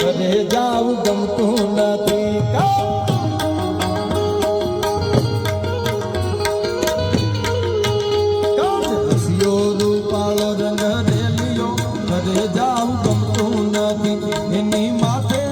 ઘરે જાવું ગમતું નથી. હસિયો રૂપાળો રંગ રેલિયો ઘરે જાવું ગમતું નથી. એની માથે